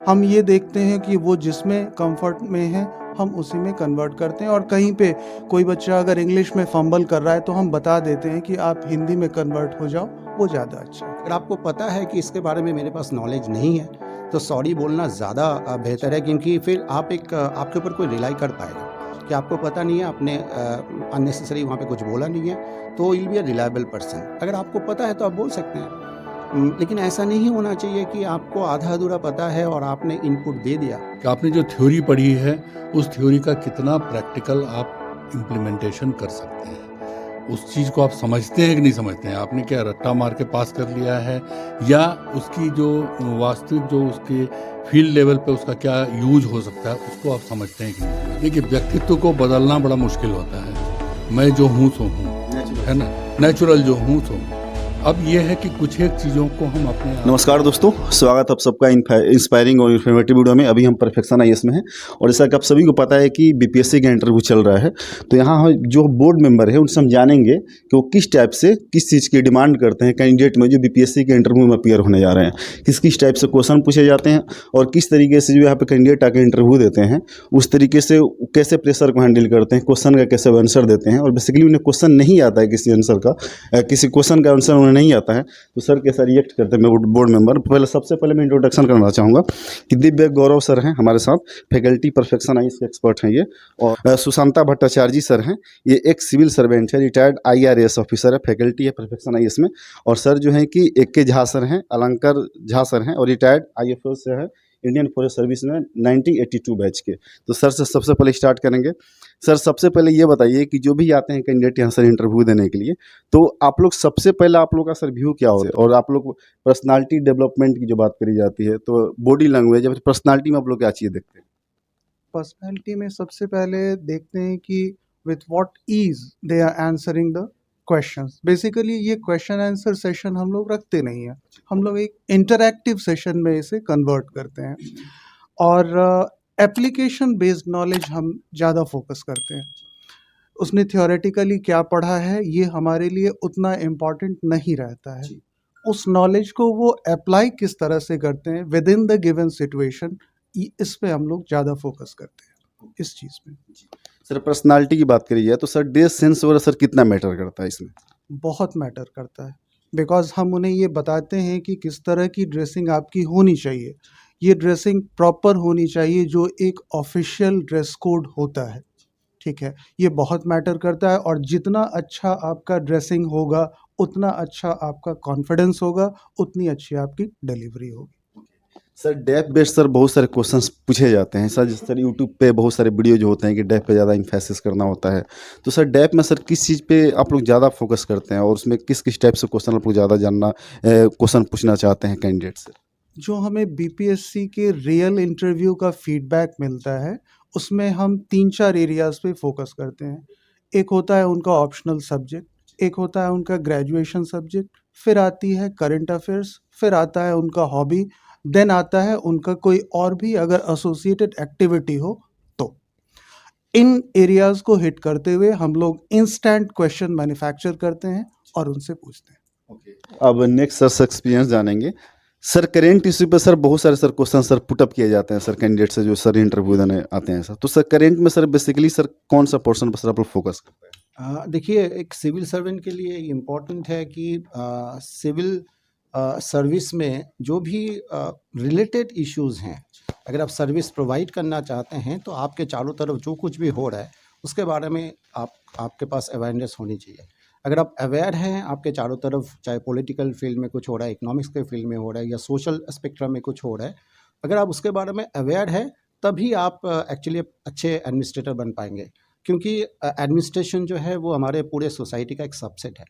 हम ये देखते हैं कि वो जिसमें कंफर्ट में है हम उसी में कन्वर्ट करते हैं, और कहीं पे कोई बच्चा अगर इंग्लिश में फंबल कर रहा है तो हम बता देते हैं कि आप हिंदी में कन्वर्ट हो जाओ, वो ज़्यादा अच्छा है। अगर आपको पता है कि इसके बारे में मेरे पास नॉलेज नहीं है तो सॉरी बोलना ज़्यादा बेहतर है, क्योंकि फिर आपके ऊपर कोई रिलाई कर पाएगा कि आपको पता नहीं है, आपने अननेसेसरी वहाँ पे कुछ बोला नहीं है, तो will be a reliable person. अगर आपको पता है तो आप बोल सकते हैं। लेकिन ऐसा नहीं होना चाहिए कि आपको आधा अधूरा पता है और आपने इनपुट दे दिया। कि आपने जो थ्योरी पढ़ी है उस थ्योरी का कितना प्रैक्टिकल आप इम्प्लीमेंटेशन कर सकते हैं, उस चीज़ को आप समझते हैं कि नहीं समझते हैं। आपने क्या रट्टा मार के पास कर लिया है, या उसकी जो वास्तविक जो उसके फील्ड लेवल पे उसका क्या यूज हो सकता है उसको आप समझते हैं कि नहीं समझते। देखिए, व्यक्तित्व को बदलना बड़ा मुश्किल होता है। मैं जो हूँ सो हूँ, है ना, नेचुरल जो हूँ सो हूँ। अब ये है कि कुछ एक चीज़ों को हम अपने नमस्कार दोस्तों, स्वागत आप सबका इंस्पायरिंग और इन्फॉर्मेटिव वीडियो में। अभी हम परफेक्शन आईएएस में हैं और जैसा कि आप सभी को पता है कि बीपीएससी का इंटरव्यू चल रहा है, तो यहाँ जो बोर्ड मेंबर है उनसे हम जानेंगे कि वो किस टाइप से किस चीज़ की डिमांड करते हैं कैंडिडेट में जो बीपीएससी के इंटरव्यू में अपीयर होने जा रहे हैं। किस टाइप से क्वेश्चन पूछे जाते हैं और किस तरीके से जो यहाँ पे कैंडिडेट आके इंटरव्यू देते हैं उस तरीके से कैसे प्रेशर को हैंडल करते हैं, क्वेश्चन का कैसे आंसर देते हैं। और बेसिकली उन्हें क्वेश्चन नहीं आता है, किसी क्वेश्चन का आंसर उन्हें नहीं आता है तो सर कैसा रिएक्ट करते हैं बोर्ड मेंबर। सबसे पहले मैं इंट्रोडक्शन करना चाहूँगा कि दिव्य गौरव सर हैं हमारे साथ, फैकल्टी परफेक्शन आईएएस के एक्सपर्ट हैं ये। और सुशांता भट्टाचार्य जी सर हैं, ये एक सिविल सर्वेंट है, रिटायर्ड आईआरएस ऑफिसर है, फैकल्टी है परफेक्शन आईएएस में। और सर जो हैं कि AK झा सर हैं, अलंकर झा सर हैं और रिटायर्ड IFO से है, इंडियन फॉरेस्ट सर्विस में 1982 बैच के। तो सर से सबसे पहले स्टार्ट करेंगे। सर सबसे पहले ये बताइए कि जो भी आते हैं कैंडिडेट यहाँ सर इंटरव्यू देने के लिए, तो आप लोग सबसे पहले आप लोग का सर व्यू क्या होता है, और आप लोग पर्सनालिटी डेवलपमेंट की जो बात करी जाती है तो बॉडी लैंग्वेज या फिर पर्सनालिटी में आप लोग क्या चीज़ देखते हैं? पर्सनैलिटी में सबसे पहले देखते हैं कि with what is they are answering the questions. Basically ये क्वेश्चन आंसर सेशन हम लोग रखते नहीं हैं, हम लोग एक इंटरैक्टिव सेशन में इसे कन्वर्ट करते हैं, और एप्लीकेशन बेस्ड नॉलेज हम ज़्यादा फोकस करते हैं। उसने थियोरेटिकली क्या पढ़ा है ये हमारे लिए उतना इम्पॉर्टेंट नहीं रहता है, उस नॉलेज को वो अप्लाई किस तरह से करते हैं with in the given situation, इस पे हम लोग ज़्यादा फोकस करते हैं इस चीज़ में। सर पर्सनालिटी की बात करी जाए तो सर ड्रेस सेंस वगैरह सर कितना मैटर करता है इसमें? बहुत मैटर करता है, बिकॉज हम उन्हें ये बताते हैं कि किस तरह की ड्रेसिंग आपकी होनी चाहिए। ये ड्रेसिंग प्रॉपर होनी चाहिए जो एक ऑफिशियल ड्रेस कोड होता है, ठीक है, ये बहुत मैटर करता है। और जितना अच्छा आपका ड्रेसिंग होगा उतना अच्छा आपका कॉन्फिडेंस होगा, उतनी अच्छी आपकी डिलीवरी होगी। सर डेफ बेस्ड सर बहुत सारे क्वेश्चंस पूछे जाते हैं सर, जिस तरह यूट्यूब पे बहुत सारे वीडियो जो होते हैं कि डेफ पे ज़्यादा इम्फेसिस करना होता है, तो सर डेफ में सर किस चीज़ पे आप लोग ज़्यादा फोकस करते हैं और उसमें किस किस टाइप से क्वेश्चन आप लोग ज़्यादा क्वेश्चन पूछना चाहते हैं कैंडिडेट से? जो हमें बीपीएससी के रियल इंटरव्यू का फीडबैक मिलता है उसमें हम 3-4 एरियाज पे फोकस करते हैं। एक होता है उनका ऑप्शनल सब्जेक्ट, एक होता है उनका ग्रेजुएशन सब्जेक्ट, फिर आती है करंट अफेयर्स, फिर आता है उनका हॉबी, देन आता है उनका कोई और भी अगर एसोसिएटेड एक्टिविटी हो तो। इन एरियाज को हिट करते हुए हम लोग इंस्टेंट क्वेश्चन मैन्युफैक्चर करते हैं और उनसे पूछते हैं। अब नेक्स्ट सर एक्सपीरियंस जानेंगे। सर करेंट इश्यू पे सर बहुत सारे सर क्वेश्चन सर पुटअप किए जाते हैं सर कैंडिडेट से जो सर इंटरव्यू देने आते हैं सर, तो सर करेंट में सर बेसिकली सर कौन सा पोर्शन पर सर आप लोग फोकस करते हैं? देखिए, एक सिविल सर्वेंट के लिए इम्पॉर्टेंट है कि सिविल सर्विस में जो भी रिलेटेड इश्यूज हैं, अगर आप सर्विस प्रोवाइड करना चाहते हैं तो आपके चारों तरफ जो कुछ भी हो रहा है उसके बारे में आपके पास अवेयरनेस होनी चाहिए। अगर आप अवेयर हैं आपके चारों तरफ, चाहे पॉलिटिकल फील्ड में कुछ हो रहा है, इकोनॉमिक्स के फील्ड में हो रहा है या सोशल स्पेक्ट्रम में कुछ हो रहा है, अगर आप उसके बारे में अवेयर है तभी आप एक्चुअली अच्छे एडमिनिस्ट्रेटर बन पाएंगे। क्योंकि एडमिनिस्ट्रेशन जो है वो हमारे पूरे सोसाइटी का एक सबसेट है।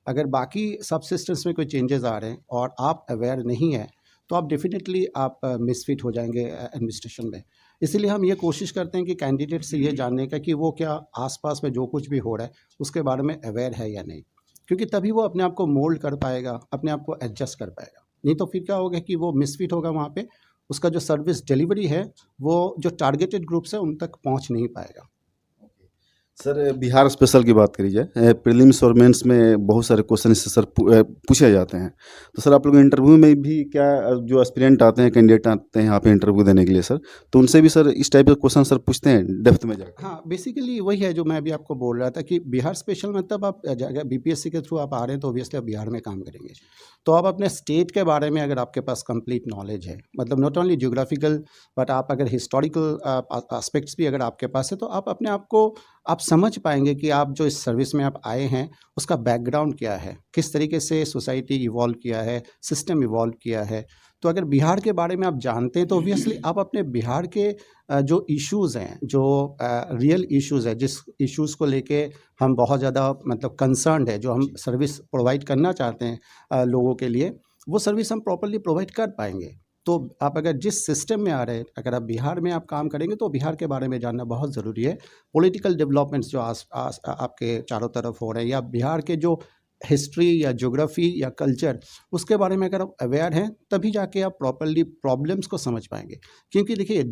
अगर बाकी सब सिस्टम्स में कोई चेंजेस आ रहे हैं और आप अवेयर नहीं है तो आप डेफिनेटली आप मिसफिट हो जाएंगे एडमिनिस्ट्रेशन में। इसीलिए हम ये कोशिश करते हैं कि कैंडिडेट से ये जानने का कि वो क्या आसपास में जो कुछ भी हो रहा है उसके बारे में अवेयर है या नहीं, क्योंकि तभी वो अपने आप को मोल्ड कर पाएगा, अपने आप को एडजस्ट कर पाएगा। नहीं तो फिर क्या होगा कि वो मिसफिट होगा, वहाँ पे उसका जो सर्विस डिलीवरी है वो जो टारगेटेड ग्रुप्स है उन तक पहुँच नहीं पाएगा। सर बिहार स्पेशल की बात करी जाए, प्रीलिम्स और मेंस में बहुत सारे क्वेश्चन इससे सर पूछे जाते हैं। तो सर आप लोग इंटरव्यू में भी क्या जो एस्पिरेंट आते हैं, कैंडिडेट आते हैं यहाँ पे इंटरव्यू देने के लिए सर, तो उनसे भी सर इस टाइप के क्वेश्चन सर पूछते हैं डेप्थ में जाकर? हाँ, बेसिकली वही है जो मैं अभी आपको बोल रहा था कि बिहार स्पेशल मतलब आप अगर बीपीएससी के थ्रू आप आ रहे हैं तो ऑब्वियसली आप बिहार में काम करेंगे। तो आप अपने स्टेट के बारे में अगर आपके पास कंप्लीट नॉलेज है, मतलब नॉट ओनली ज्योग्राफिकल बट आप अगर हिस्टोरिकल एस्पेक्ट्स भी अगर आपके पास है, तो आप अपने आप को आप समझ पाएंगे कि आप जो इस सर्विस में आप आए हैं उसका बैकग्राउंड क्या है, किस तरीके से सोसाइटी इवॉल्व किया है, सिस्टम इवॉल्व किया है। तो अगर बिहार के बारे में आप जानते हैं तो ऑब्वियसली आप अपने बिहार के जो इश्यूज़ हैं, जो रियल इश्यूज़ है, जिस इश्यूज़ को लेके हम बहुत ज़्यादा मतलब कंसर्न्ड है, जो हम सर्विस प्रोवाइड करना चाहते हैं लोगों के लिए, वो सर्विस हम प्रॉपर्ली प्रोवाइड कर पाएंगे। तो आप अगर जिस सिस्टम में आ रहे हैं, अगर आप बिहार में आप काम करेंगे तो बिहार के बारे में जानना बहुत ज़रूरी है। पॉलिटिकल डेवलपमेंट्स जो आपके चारों तरफ हो रहे हैं, या बिहार के जो हिस्ट्री या ज्योग्राफी या कल्चर, उसके बारे में अगर आप अवेयर हैं तभी जाके आप प्रॉपर्ली प्रॉब्लम्स को समझ पाएंगे। क्योंकि देखिए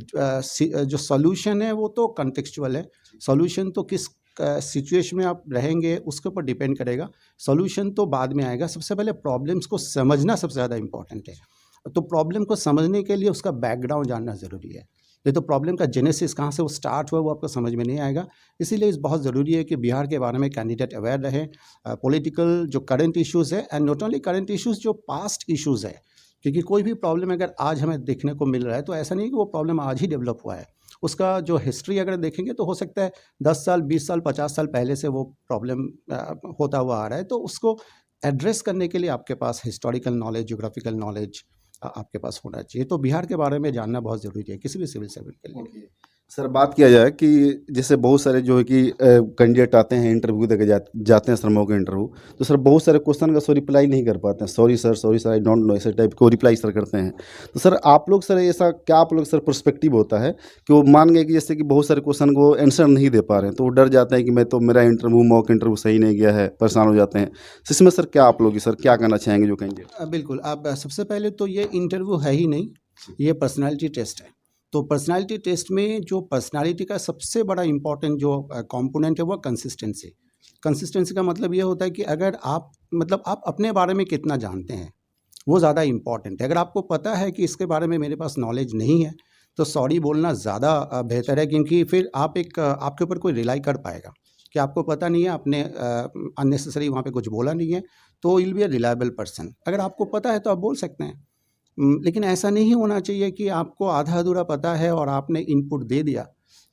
जो सॉल्यूशन है वो तो कॉन्टेक्चुअल है, सॉल्यूशन तो किस सिचुएशन में आप रहेंगे उसके ऊपर डिपेंड करेगा, सॉल्यूशन तो बाद में आएगा। सबसे पहले प्रॉब्लम्स को समझना सबसे ज़्यादा इंपॉर्टेंट है। तो प्रॉब्लम को समझने के लिए उसका बैकग्राउंड जानना ज़रूरी है। नहीं तो प्रॉब्लम का जेनेसिस कहाँ से वो स्टार्ट हुआ वो आपको समझ में नहीं आएगा। इसीलिए इस बहुत ज़रूरी है कि बिहार के बारे में कैंडिडेट अवेयर रहे, पॉलिटिकल जो करंट इश्यूज़ है, and not only current issues, जो पास्ट इश्यूज़ है। क्योंकि कोई भी प्रॉब्लम अगर आज हमें देखने को मिल रहा है तो ऐसा नहीं कि वो प्रॉब्लम आज ही डेवलप हुआ है। उसका जो हिस्ट्री अगर देखेंगे तो हो सकता है 10 साल, 20 साल, 50 साल पहले से वो प्रॉब्लम होता हुआ आ रहा है। तो उसको एड्रेस करने के लिए आपके पास हिस्टोरिकल नॉलेज, ज्योग्राफिकल नॉलेज आपके पास होना चाहिए। तो बिहार के बारे में जानना बहुत ज़रूरी है किसी भी सिविल सर्वेंट के लिए। सर बात किया जाए कि जैसे बहुत सारे जो है कि कैंडिडेट आते हैं इंटरव्यू देके जाते हैं सर, मॉक इंटरव्यू, तो सर बहुत सारे क्वेश्चन का सर रिप्लाई नहीं कर पाते हैं, sorry sir I don't know, ऐसे टाइप को रिप्लाई सर करते हैं। तो सर आप लोग सर ऐसा क्या आप लोग सर पर्सपेक्टिव होता है कि वो मान गए कि जैसे कि बहुत सारे क्वेश्चन को आंसर नहीं दे पा रहे हैं तो वो डर जाते हैं कि मैं तो मेरा इंटरव्यू मॉक इंटरव्यू सही नहीं गया है, परेशान हो जाते हैं। तो इसमें सर क्या आप लोग सर क्या कहना चाहेंगे जो कैंडिडेट? बिल्कुल, आप सबसे पहले तो ये इंटरव्यू है ही नहीं, ये पर्सनालिटी टेस्ट है। तो पर्सनालिटी टेस्ट में जो पर्सनालिटी का सबसे बड़ा इम्पोर्टेंट जो कंपोनेंट है वो कंसिस्टेंसी। कंसिस्टेंसी का मतलब ये होता है कि अगर आप मतलब आप अपने बारे में कितना जानते हैं वो ज़्यादा इम्पॉर्टेंट है। अगर आपको पता है कि इसके बारे में मेरे पास नॉलेज नहीं है तो सॉरी बोलना ज़्यादा बेहतर है, क्योंकि फिर आप आपके ऊपर कोई रिलाई कर पाएगा कि आपको पता नहीं है, आपने अननेसेसरी वहाँ पे कुछ बोला नहीं है, तो will be a reliable person. अगर आपको पता है तो आप बोल सकते हैं, लेकिन ऐसा नहीं होना चाहिए कि आपको आधा अधूरा पता है और आपने इनपुट दे दिया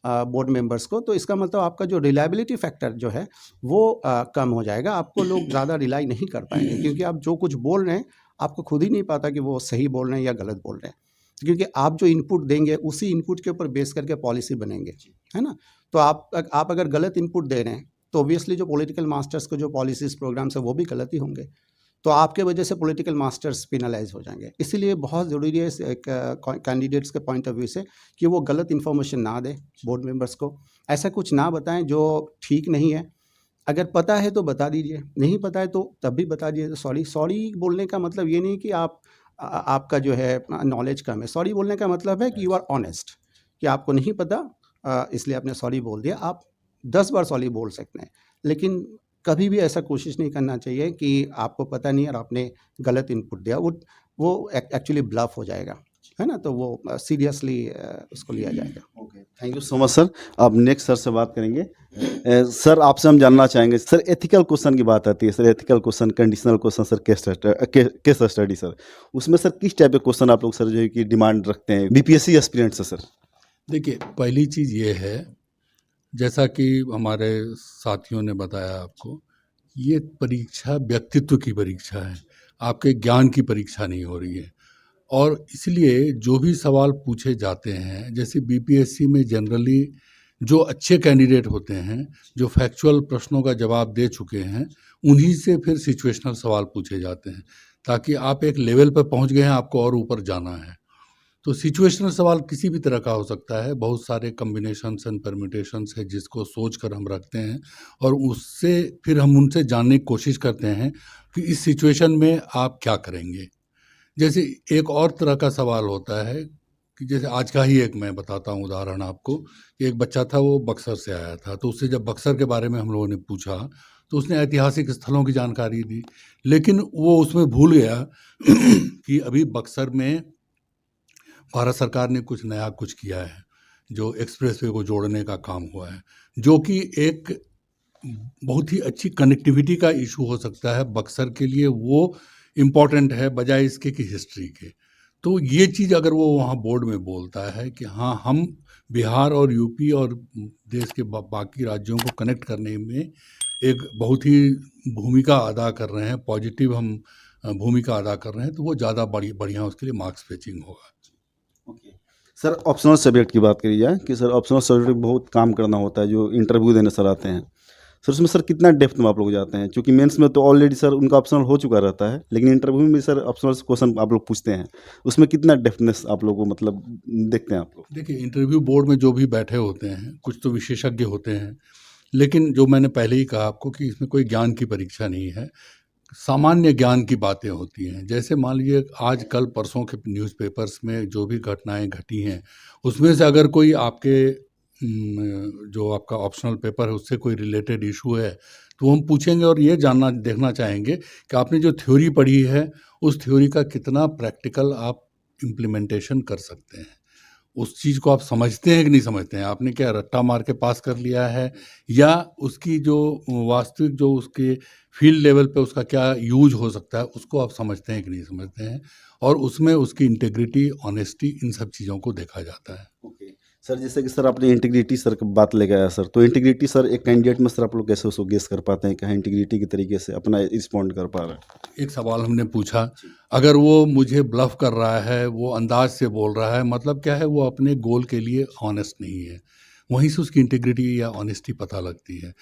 बोर्ड मेंबर्स को, तो इसका मतलब आपका जो रिलायबिलिटी फैक्टर जो है वो कम हो जाएगा। आपको लोग ज़्यादा रिलाई नहीं कर पाएंगे, क्योंकि आप जो कुछ बोल रहे हैं आपको खुद ही नहीं पता कि वो सही बोल रहे हैं या गलत बोल रहे हैं। क्योंकि आप जो इनपुट देंगे उसी इनपुट के ऊपर बेस करके पॉलिसी बनेंगे, है ना। तो आप अगर गलत इनपुट दे रहे हैं तो ऑब्वियसली जो पॉलिटिकल मास्टर्स को जो पॉलिसीज़ प्रोग्राम्स है वो भी गलत ही होंगे, तो आपके वजह से पॉलिटिकल मास्टर्स पेनलाइज हो जाएंगे। इसीलिए बहुत ज़रूरी है कैंडिडेट्स के पॉइंट ऑफ व्यू से कि वो गलत इन्फॉर्मेशन ना दें बोर्ड मेंबर्स को, ऐसा कुछ ना बताएं जो ठीक नहीं है। अगर पता है तो बता दीजिए, नहीं पता है तो तब भी बता दीजिए। तो सॉरी बोलने का मतलब ये नहीं कि आपका जो है नॉलेज कम है। सॉरी बोलने का मतलब है कि यू आर ऑनेस्ट, कि आपको नहीं पता इसलिए आपने सॉरी बोल दिया। आप 10 बार सॉरी बोल सकते हैं, लेकिन कभी भी ऐसा कोशिश नहीं करना चाहिए कि आपको पता नहीं और आपने गलत इनपुट दिया। वो एक्चुअली ब्लफ हो जाएगा, है ना, तो वो सीरियसली उसको लिया जाएगा। Okay, thank you so much sir. अब नेक्स्ट सर से बात करेंगे। सर आपसे हम जानना चाहेंगे सर, एथिकल क्वेश्चन की बात आती है sir, ethical question, conditional question sir, case study sir, उसमें सर किस टाइप के क्वेश्चन आप लोग सर जो है कि डिमांड रखते हैं बीपीएससी एस्पिरेंट से सर? देखिए, पहली चीज़ ये है, जैसा कि हमारे साथियों ने बताया आपको, ये परीक्षा व्यक्तित्व की परीक्षा है, आपके ज्ञान की परीक्षा नहीं हो रही है। और इसलिए जो भी सवाल पूछे जाते हैं, जैसे बीपीएससी में जनरली जो अच्छे कैंडिडेट होते हैं, जो फैक्चुअल प्रश्नों का जवाब दे चुके हैं, उन्हीं से फिर सिचुएशनल सवाल पूछे जाते हैं, ताकि आप एक लेवल पर पहुंच गए हैं, आपको और ऊपर जाना है। तो सिचुएशनल सवाल किसी भी तरह का हो सकता है, बहुत सारे कम्बिनेशंस एंड परम्यूटेशंस है जिसको सोच कर हम रखते हैं, और उससे फिर हम उनसे जानने की कोशिश करते हैं कि इस सिचुएशन में आप क्या करेंगे। जैसे एक और तरह का सवाल होता है कि जैसे आज का ही एक मैं बताता हूँ उदाहरण आपको कि एक बच्चा था, वो बक्सर से आया था, तो उससे जब बक्सर के बारे में हम लोगों ने पूछा तो उसने ऐतिहासिक स्थलों की जानकारी दी, लेकिन वो उसमें भूल गया कि अभी बक्सर में भारत सरकार ने कुछ नया कुछ किया है, जो एक्सप्रेसवे को जोड़ने का काम हुआ है, जो कि एक बहुत ही अच्छी कनेक्टिविटी का इशू हो सकता है बक्सर के लिए, वो इम्पॉर्टेंट है बजाय इसके कि हिस्ट्री के। तो ये चीज़ अगर वो वहाँ बोर्ड में बोलता है कि हाँ, हम बिहार और यूपी और देश के बाकी राज्यों को कनेक्ट करने में एक बहुत ही भूमिका अदा कर रहे हैं, पॉजिटिव हम भूमिका अदा कर रहे हैं, तो वो ज़्यादा बढ़िया उसके लिए मार्क्स फेचिंग होगा। सर ऑप्शनल सब्जेक्ट की बात करी जाए कि सर ऑप्शनल सब्जेक्ट बहुत काम करना होता है, जो इंटरव्यू देने सर आते हैं, सर उसमें सर कितना डेप्थ में आप लोग जाते हैं? क्योंकि मेंस में तो ऑलरेडी सर उनका ऑप्शनल हो चुका रहता है, लेकिन इंटरव्यू में सर ऑप्शनल क्वेश्चन आप लोग पूछते हैं, उसमें कितना डेप्थनेस आप लोग को मतलब देखते हैं आप लोग? देखिए, इंटरव्यू बोर्ड में जो भी बैठे होते हैं, कुछ तो विशेषज्ञ होते हैं, लेकिन जो मैंने पहले ही कहा आपको कि इसमें कोई ज्ञान की परीक्षा नहीं है, सामान्य ज्ञान की बातें होती हैं। जैसे मान लीजिए आज कल परसों के न्यूज़पेपर्स में जो भी घटनाएं घटी हैं, उसमें से अगर कोई आपके जो आपका ऑप्शनल पेपर है उससे कोई रिलेटेड इशू है, तो हम पूछेंगे और ये देखना चाहेंगे कि आपने जो थ्योरी पढ़ी है उस थ्योरी का कितना प्रैक्टिकल आप इम्प्लीमेंटेशन कर सकते हैं, उस चीज़ को आप समझते हैं कि नहीं समझते हैं, आपने क्या रट्टा मार के पास कर लिया है, या उसकी जो वास्तविक जो उसके फील्ड लेवल पे उसका क्या यूज हो सकता है उसको आप समझते हैं कि नहीं समझते हैं, और उसमें उसकी इंटीग्रिटी, ऑनेस्टी, इन सब चीज़ों को देखा जाता है। ओके सर, जैसे कि सर आपने इंटीग्रिटी सर की बात लेके आया सर, तो इंटीग्रिटी सर एक कैंडिडेट में सर आप लोग कैसे उसको गेस कर पाते हैं कि हाँ इंटीग्रिटी के तरीके से अपना रिस्पॉन्ड कर पा रहा है? एक सवाल हमने पूछा, अगर वो मुझे ब्लफ कर रहा है, वो अंदाज से बोल रहा है, मतलब क्या है, वो अपने गोल के लिए ऑनेस्ट नहीं है, वहीं से उसकी इंटीग्रिटी या ऑनेस्टी पता लगती है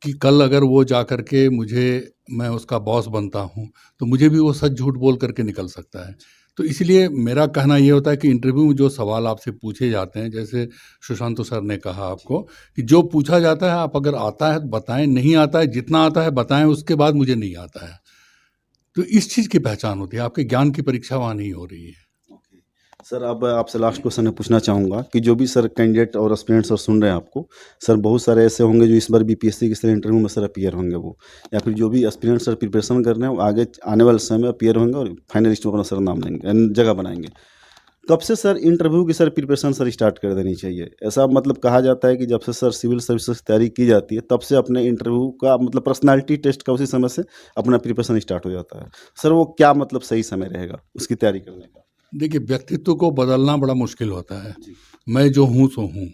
कि कल अगर वो जा कर के मैं उसका बॉस बनता हूँ तो मुझे भी वो सच झूठ बोल करके निकल सकता है। तो इसलिए मेरा कहना ये होता है कि इंटरव्यू में जो सवाल आपसे पूछे जाते हैं, जैसे सुशांत सर ने कहा आपको कि जो पूछा जाता है आप अगर आता है तो बताएं, नहीं आता है जितना आता है बताएं, उसके बाद मुझे नहीं आता है, तो इस चीज़ की पहचान होती है, आपके ज्ञान की परीक्षा वहाँ नहीं हो रही है। सर अब आपसे लास्ट क्वेश्चन मैं पूछना चाहूँगा कि जो भी सर कैंडिडेट और एस्पिरेंट सर सुन रहे हैं आपको, सर बहुत सारे ऐसे होंगे जो इस बार बीपीएससी के सर इंटरव्यू में सर अपीयर होंगे, वो या फिर जो भी एस्पिरेंट सर प्रिपरेशन कर रहे हैं वो आगे आने वाले समय में अपीयर होंगे और फाइनलिस्ट में अपना सर नाम लेंगे, जगह बनाएंगे। कब से सर इंटरव्यू की सर प्रिपरेशन सर स्टार्ट कर देनी चाहिए? ऐसा मतलब कहा जाता है कि जब से सर सिविल सर्विसेज की तैयारी की जाती है तब से अपने इंटरव्यू का मतलब पर्सनालिटी टेस्ट का उसी समय से अपना प्रिपरेशन स्टार्ट हो जाता है। सर वो क्या मतलब सही समय रहेगा उसकी तैयारी करने का? देखिए, व्यक्तित्व को बदलना बड़ा मुश्किल होता है, मैं जो हूँ सो हूँ,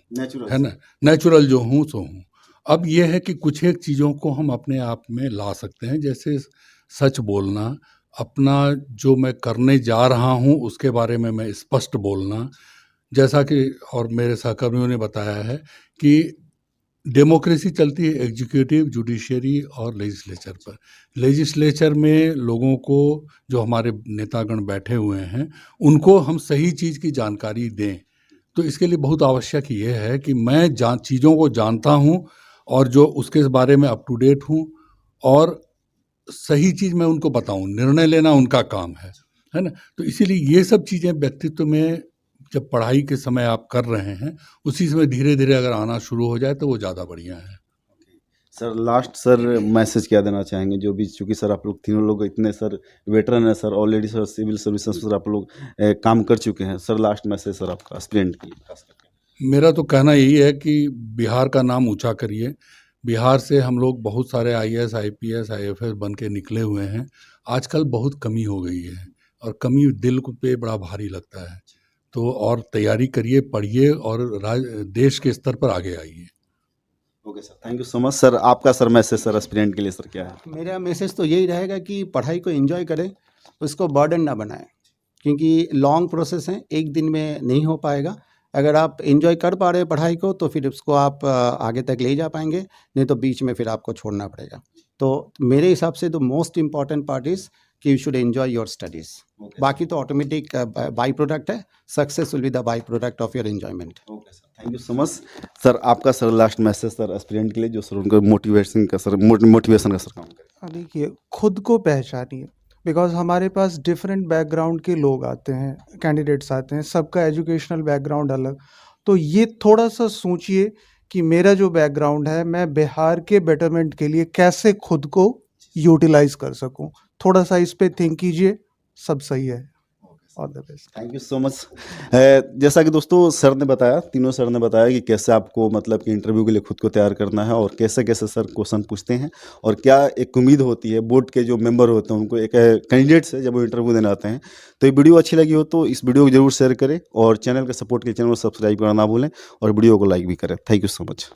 है ना, नेचुरल जो हूँ सो हूँ। अब ये है कि कुछ एक चीज़ों को हम अपने आप में ला सकते हैं, जैसे सच बोलना, अपना जो मैं करने जा रहा हूँ उसके बारे में मैं स्पष्ट बोलना, जैसा कि और मेरे सहकर्मियों ने बताया है कि डेमोक्रेसी चलती है एग्जीक्यूटिव, जुडिशरी और लेजिस्लेचर पर। लेजिस्लेचर में लोगों को, जो हमारे नेतागण बैठे हुए हैं, उनको हम सही चीज़ की जानकारी दें। तो इसके लिए बहुत आवश्यक ये है कि मैं चीज़ों को जानता हूँ और जो उसके बारे में अप टू डेट हूँ, और सही चीज़ मैं उनको बताऊँ, निर्णय लेना उनका काम है ना। तो इसीलिए ये सब चीज़ें व्यक्तित्व में जब पढ़ाई के समय आप कर रहे हैं, उसी समय धीरे धीरे अगर आना शुरू हो जाए तो वो ज़्यादा बढ़िया है। सर लास्ट सर मैसेज क्या देना चाहेंगे, जो भी चूँकि सर आप लोग तीनों लोग इतने सर वेटरन हैं sir, already sir civil services sir आप लोग काम कर चुके हैं, सर लास्ट मैसेज सर आपका एस्पिरेंट के लिए? मेरा तो कहना यही है कि बिहार का नाम ऊंचा करिए। बिहार से हम लोग बहुत सारे आईएएस, आईपीएस, आईएफएस बन के निकले हुए हैं। आजकल बहुत कमी हो गई है और कमी दिल पे बड़ा भारी लगता है, तो और तैयारी करिए, पढ़िए और देश के स्तर पर आगे आइए। Okay sir, thank you so much sir. आपका सर मैसेज सर एस्पिरेंट के लिए सर क्या है? मेरा मैसेज तो यही रहेगा कि पढ़ाई को एंजॉय करें, उसको बर्डन ना बनाएं, क्योंकि लॉन्ग प्रोसेस है, एक दिन में नहीं हो पाएगा। अगर आप एंजॉय कर पा रहे हैं पढ़ाई को तो फिर उसको आप आगे तक ले जा पाएंगे, नहीं तो बीच में फिर आपको छोड़ना पड़ेगा। तो मेरे हिसाब से the most important part is कि you should enjoy your studies. बाकी तो ऑटोमेटिक बाई प्रोडक्ट है, success will be the by product of your enjoyment. Okay sir, thank you so much sir. आपका sir last message sir aspirant के लिए, जो sir उनको motivation का sir काम करे। देखिए, खुद को पहचानिए, बिकॉज हमारे पास डिफरेंट बैकग्राउंड के लोग आते हैं, कैंडिडेट्स आते हैं, सबका एजुकेशनल बैकग्राउंड अलग। तो ये थोड़ा सा सोचिए कि मेरा जो बैकग्राउंड है, मैं बिहार के बेटरमेंट के लिए कैसे खुद को यूटिलाइज कर सकूं। थोड़ा सा इस पे थिंक कीजिए, सब सही है। All the best. Thank you so much. जैसा कि दोस्तों सर ने बताया, तीनों सर ने बताया कि कैसे आपको मतलब कि इंटरव्यू के लिए खुद को तैयार करना है और कैसे कैसे सर क्वेश्चन पूछते हैं और क्या एक उम्मीद होती है बोर्ड के जो मेंबर होते हैं उनको, एक कैंडिडेट से जब वो इंटरव्यू देने आते हैं। तो ये वीडियो अच्छी लगी हो तो इस वीडियो को जरूर शेयर करें और चैनल का सपोर्ट के चैनल को सब्सक्राइब करना ना भूलें और वीडियो को लाइक भी करें। Thank you so much.